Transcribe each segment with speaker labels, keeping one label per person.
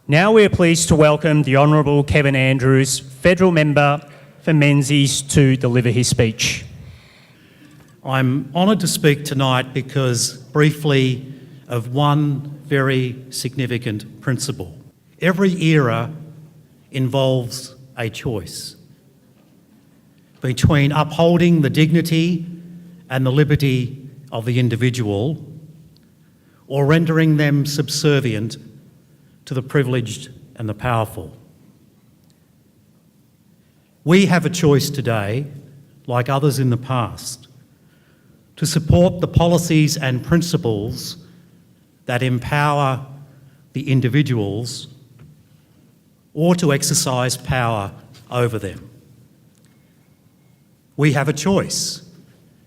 Speaker 1: Now we are pleased to welcome the Honourable Kevin Andrews, Federal Member for Menzies, to deliver his speech.
Speaker 2: I'm honoured to speak tonight because, briefly, of one very significant principle. Every era involves a choice between upholding the dignity and the liberty of the individual or rendering them subservient to the privileged and the powerful. We have a choice today, like others in the past, to support the policies and principles that empower the individuals or to exercise power over them. We have a choice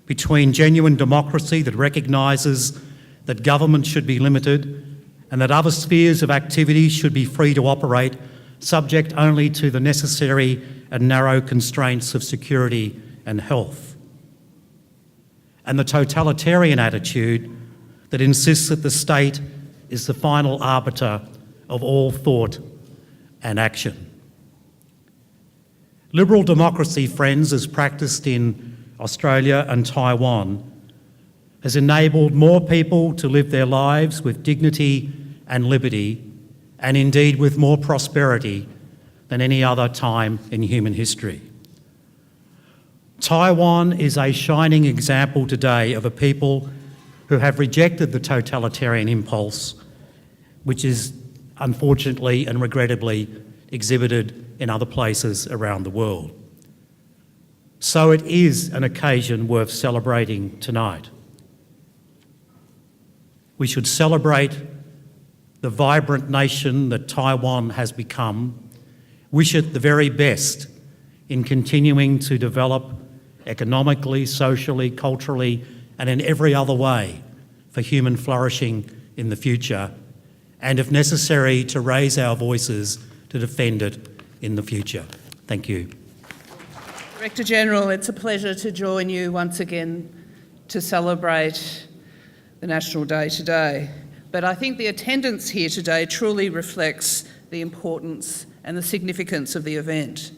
Speaker 2: between genuine democracy that recognises that government should be limited and that other spheres of activity should be free to operate, subject only to the necessary and narrow constraints of security and health. And the totalitarian attitude that insists that the state is the final arbiter of all thought and action. Liberal democracy, friends, as practiced in Australia and Taiwan, has enabled more people to live their lives with dignity and liberty, and indeed with more prosperity than any other time in human history. Taiwan is a shining example today of a people who have rejected the totalitarian impulse, which is unfortunately and regrettably exhibited in other places around the world. So it is an occasion worth celebrating tonight. We should celebrate the vibrant nation that Taiwan has become, wish it the very best in continuing to develop economically, socially, culturally, and in every other way for human flourishing in the future, and if necessary, to raise our voices to defend it in the future. Thank you.
Speaker 3: Director General, it's a pleasure to join you once again to celebrate the National Day today. But I think the attendance here today truly reflects the importance and the significance of the event.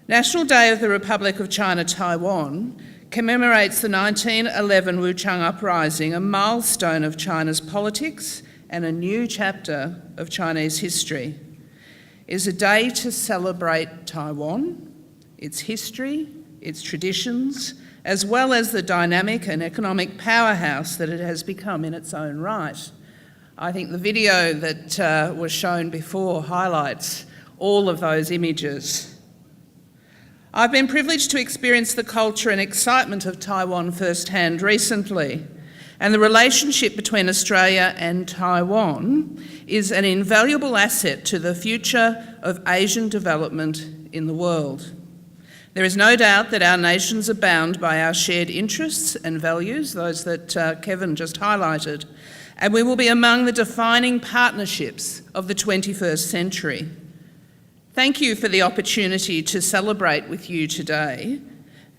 Speaker 3: National Day of the Republic of China, Taiwan commemorates the 1911 Wuchang Uprising, a milestone of China's politics and a new chapter of Chinese history. It is a day to celebrate Taiwan, its history, its traditions, as well as the dynamic and economic powerhouse that it has become in its own right. I think the video that was shown before highlights all of those images. I've been privileged to experience the culture and excitement of Taiwan firsthand recently, and the relationship between Australia and Taiwan is an invaluable asset to the future of Asian development in the world. There is no doubt that our nations are bound by our shared interests and values, those that Kevin just highlighted, and we will be among the defining partnerships of the 21st century. Thank you for the opportunity to celebrate with you today,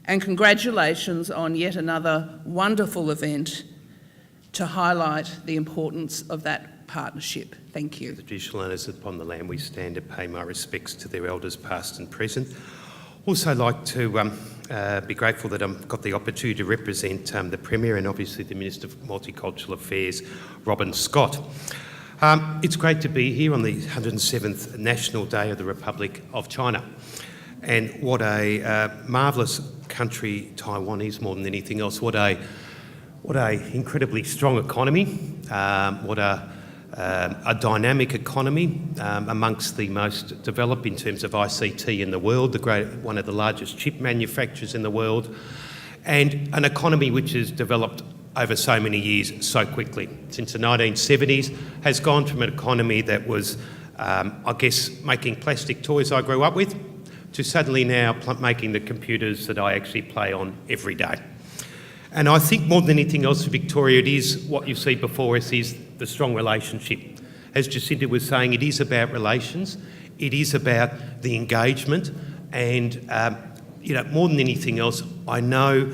Speaker 3: and congratulations on yet another wonderful event to highlight the importance of that partnership. Thank you.
Speaker 4: The traditional owners upon the land we stand to pay my respects to their elders past and present. Also like to be grateful that I've got the opportunity to represent the Premier and obviously the Minister for Multicultural Affairs, Robin Scott. It's great to be here on the 107th National Day of the Republic of China. And what a marvellous country Taiwan is, more than anything else. What a incredibly strong economy, what a dynamic economy amongst the most developed in terms of ICT in the world, one of the largest chip manufacturers in the world, and an economy which has developed over so many years so quickly. Since the 1970s, has gone from an economy that was, I guess, making plastic toys I grew up with, to suddenly now making the computers that I actually play on every day. And I think more than anything else for Victoria, it is what you see before us is the strong relationship. As Jacinta was saying, it is about relations, it is about the engagement, and more than anything else, I know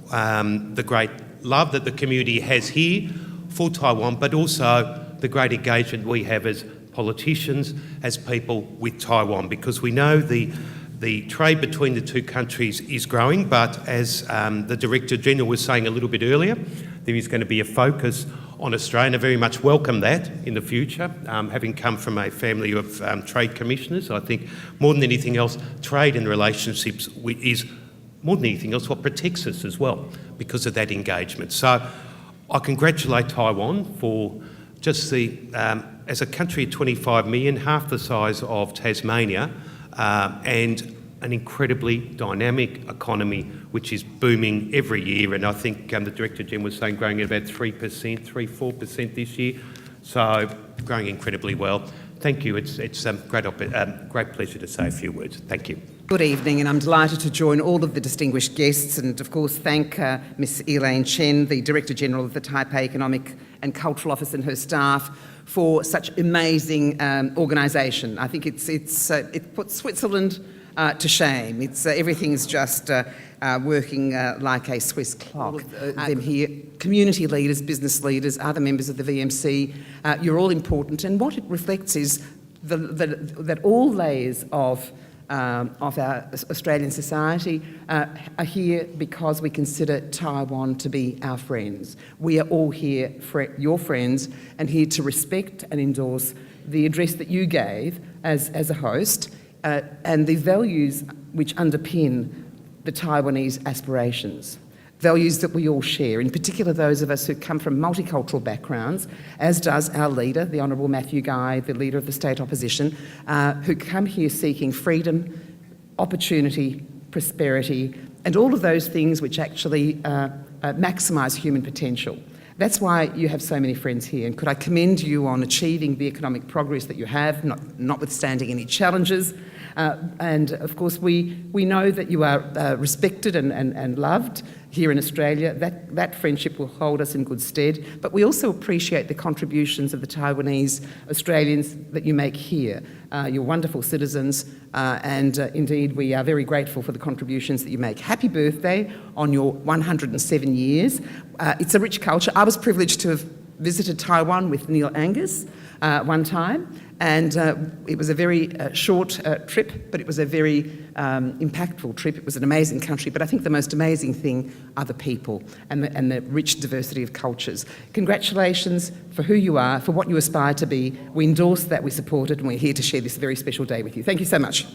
Speaker 4: the great love that the community has here for Taiwan, but also the great engagement we have as politicians, as people with Taiwan, because we know the trade between the two countries is growing, but as the Director General was saying a little bit earlier, there is going to be a focus on Australia, and I very much welcome that in the future. Having come from a family of trade commissioners, I think more than anything else, trade and relationships is more than anything else what protects us as well because of that engagement. So I congratulate Taiwan for just as a country of 25 million, half the size of Tasmania, and an incredibly dynamic economy which is booming every year, and I think the Director General was saying growing at about 3%, 4% this year, so growing incredibly well. Thank you. It's a great pleasure to say a few words. Thank you.
Speaker 5: Good evening, and I'm delighted to join all of the distinguished guests and, of course, thank Ms Elaine Chen, the Director General of the Taipei Economic and Cultural Office, and her staff for such amazing organisation. I think it puts Switzerland to shame. Everything's just working like a Swiss clock. Them here, community leaders, business leaders, other members of the VMC, you're all important, and what it reflects is that all layers of our Australian society are here because we consider Taiwan to be our friends. We are all here, your friends, and here to respect and endorse the address that you gave as a host, and the values which underpin the Taiwanese aspirations. Values that we all share, in particular those of us who come from multicultural backgrounds, as does our leader, the Honourable Matthew Guy, the leader of the state opposition, who come here seeking freedom, opportunity, prosperity, and all of those things which actually maximise human potential. That's why you have so many friends here, and could I commend you on achieving the economic progress that you have, notwithstanding any challenges. And of course, we know that you are respected and loved here in Australia. That friendship will hold us in good stead. But we also appreciate the contributions of the Taiwanese Australians that you make here. You're wonderful citizens, and indeed we are very grateful for the contributions that you make. Happy birthday on your 107 years. It's a rich culture. I was privileged to have visited Taiwan with Neil Angus one time, and it was a very short trip, but it was a very impactful trip. It was an amazing country, but I think the most amazing thing are the people and the rich diversity of cultures. Congratulations for who you are, for what you aspire to be. We endorse that, we support it, and we're here to share this very special day with you. Thank you so much.